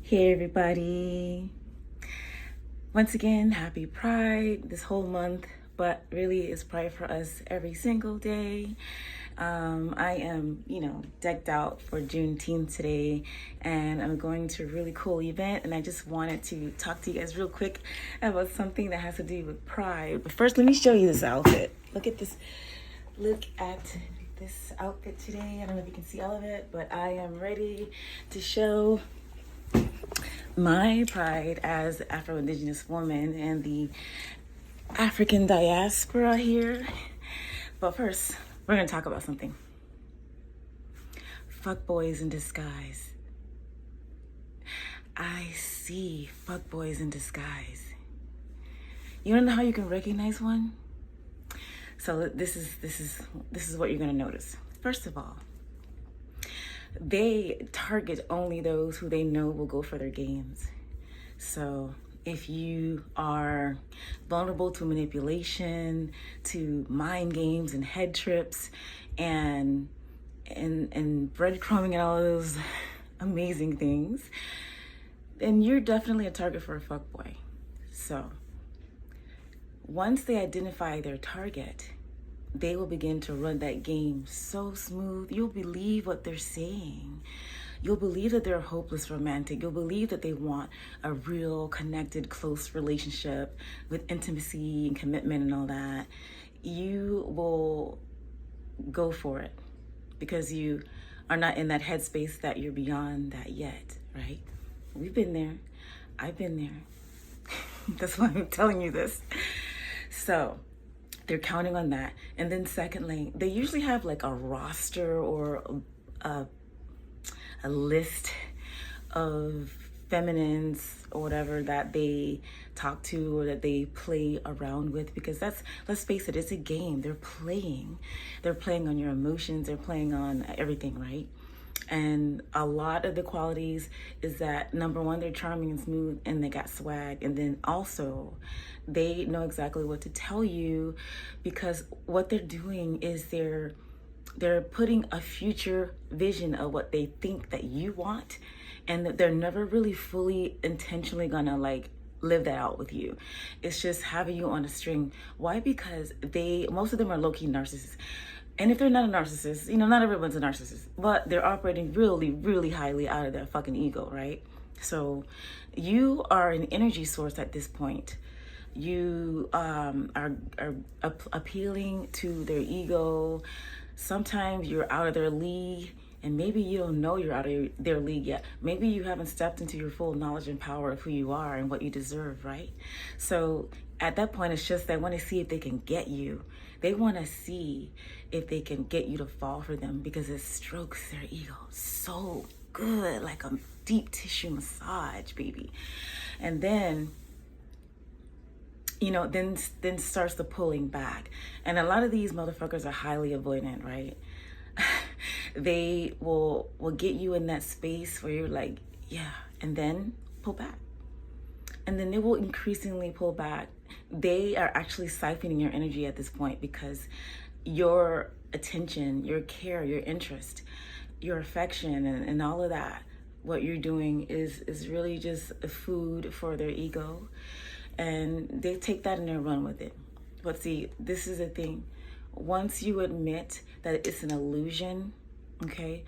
Hey everybody. Once again, happy Pride this whole month, but really it's Pride for us every single day. I am, decked out for Juneteenth today, and I'm going to a really cool event, and I just wanted to talk to you guys real quick about something that has to do with Pride. But first, let me show you this outfit. Look at this outfit today. I don't know if you can see all of it, but I am ready to show my pride as Afro-Indigenous woman and the African diaspora here. But first, we're gonna talk about something. Fuckboys in disguise. I see fuckboys in disguise. You wanna know how you can recognize one? So this is what you're gonna notice. First of all, they target only those who they know will go for their games. So if you are vulnerable to manipulation, to mind games and head trips, and breadcrumbing and all of those amazing things, then you're definitely a target for a fuckboy. So once they identify their target, they will begin to run that game so smooth. You'll believe what they're saying. You'll believe that they're a hopeless romantic. You'll believe that they want a real, connected, close relationship with intimacy and commitment and all that. You will go for it because you are not in that headspace that you're beyond that yet, right? We've been there. I've been there. That's why I'm telling you this. So they're counting on that. And then secondly, they usually have like a roster or a list of feminines or whatever that they talk to or that they play around with, because let's face it, it's a game. They're playing on your emotions, they're playing on everything, right? And a lot of the qualities is that, number one, they're charming and smooth and they got swag. And then also they know exactly what to tell you, because what they're doing is they're putting a future vision of what they think that you want, and that they're never really fully intentionally gonna like live that out with you. It's just having you on a string. Why? Because most of them are low-key narcissists. And if they're not a narcissist, not everyone's a narcissist, but they're operating really, really highly out of their fucking ego, right? So you are an energy source at this point. You are appealing to their ego. Sometimes you're out of their league, and maybe you don't know you're out of their league yet. Maybe you haven't stepped into your full knowledge and power of who you are and what you deserve, right? So at that point, it's just they want to see if they can get you. They want to see if they can get you to fall for them, because it strokes their ego so good, like a deep tissue massage, baby. And then then starts the pulling back. And a lot of these motherfuckers are highly avoidant, right? They will get you in that space where you're like, yeah, and then pull back. And then they will increasingly pull back. They are actually siphoning your energy at this point, because your attention, your care, your interest, your affection, and all of that, what you're doing is really just food for their ego. And they take that and they run with it. But see, this is the thing. Once you admit that it's an illusion, okay,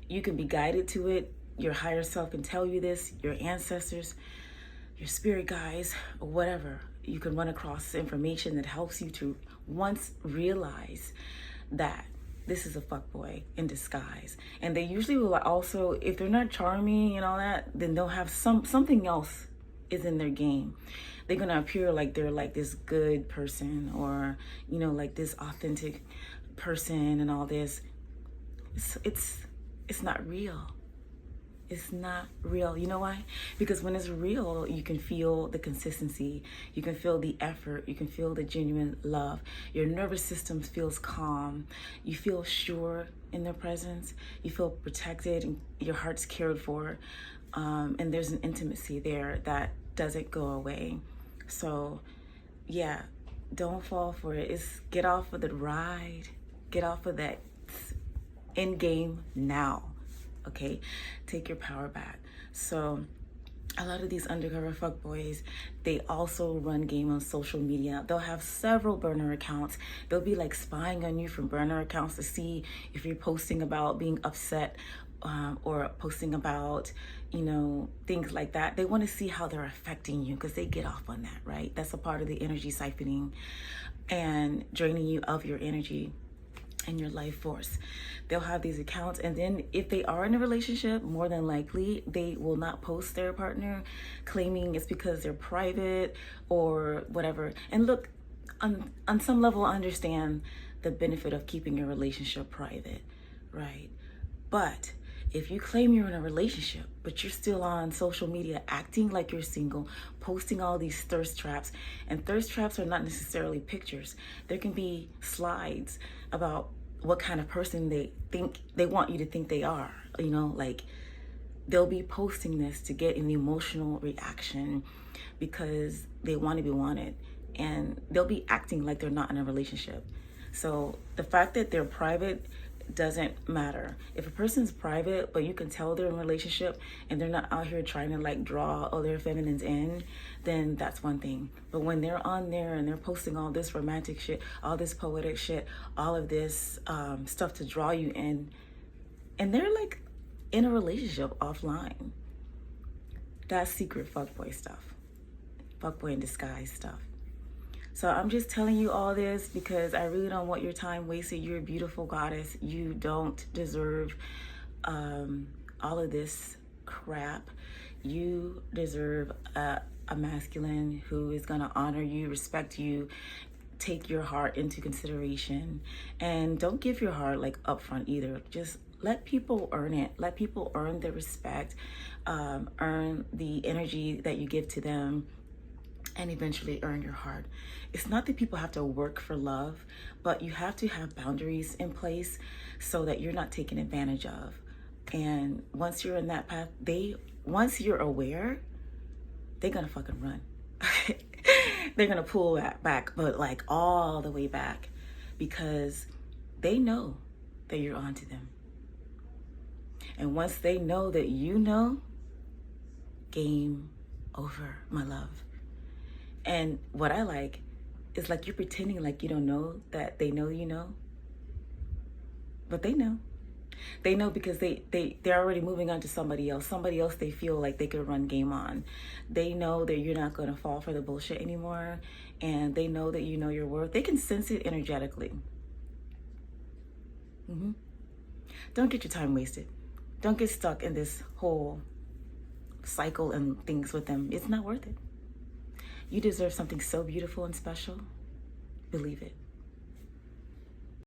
you can be guided to it. Your higher self can tell you this, your ancestors, your spirit guides, or whatever. You can run across information that helps you to once realize that this is a fuckboy in disguise. And they usually will also, if they're not charming and all that, then they'll have something else is in their game. They're gonna appear like they're like this good person, or like this authentic person and all this. It's not real. It's not real. You know why? Because when it's real, you can feel the consistency, you can feel the effort, you can feel the genuine love. Your nervous system feels calm. You feel sure in their presence. You feel protected and your heart's cared for. And there's an intimacy there that doesn't go away. So yeah, don't fall for it. It's get off of the ride. Get off of that end game now. Okay, take your power back. So a lot of these undercover fuckboys, they also run game on social media. They'll have several burner accounts. They'll be like spying on you from burner accounts to see if you're posting about being upset, or posting about, things like that. They want to see how they're affecting you because they get off on that, right? That's a part of the energy siphoning and draining you of your energy and your life force. They'll have these accounts, and then if they are in a relationship, more than likely they will not post their partner, claiming it's because they're private or whatever. And look, on some level, I understand the benefit of keeping your relationship private, right? But if you claim you're in a relationship, but you're still on social media acting like you're single, posting all these thirst traps, and thirst traps are not necessarily pictures. There can be slides about what kind of person they want you to think they are. Like they'll be posting this to get an emotional reaction because they want to be wanted, and they'll be acting like they're not in a relationship. So the fact that they're private doesn't matter. If a person's private but you can tell they're in a relationship and they're not out here trying to like draw other feminines in, then that's one thing. But when they're on there and they're posting all this romantic shit, all this poetic shit, all of this stuff to draw you in, and they're like in a relationship offline, that's secret fuckboy stuff, fuckboy in disguise stuff. So I'm just telling you all this because I really don't want your time wasted. You're a beautiful goddess. You don't deserve all of this crap. You deserve a masculine who is going to honor you, respect you, take your heart into consideration. And don't give your heart like upfront either. Just let people earn it. Let people earn the respect, earn the energy that you give to them, and eventually earn your heart. It's not that people have to work for love, but you have to have boundaries in place so that you're not taken advantage of. And once you're in that path, once you're aware, they're gonna fucking run. They're gonna pull that back, but like all the way back, because they know that you're onto them. And once they know that you know, game over, my love. And what I like is like you're pretending like you don't know that they know you know. But they know. They know because they're already moving on to somebody else. Somebody else they feel like they could run game on. They know that you're not going to fall for the bullshit anymore. And they know that you know your worth. They can sense it energetically. Don't get your time wasted. Don't get stuck in this whole cycle and things with them. It's not worth it. You deserve something so beautiful and special. Believe it.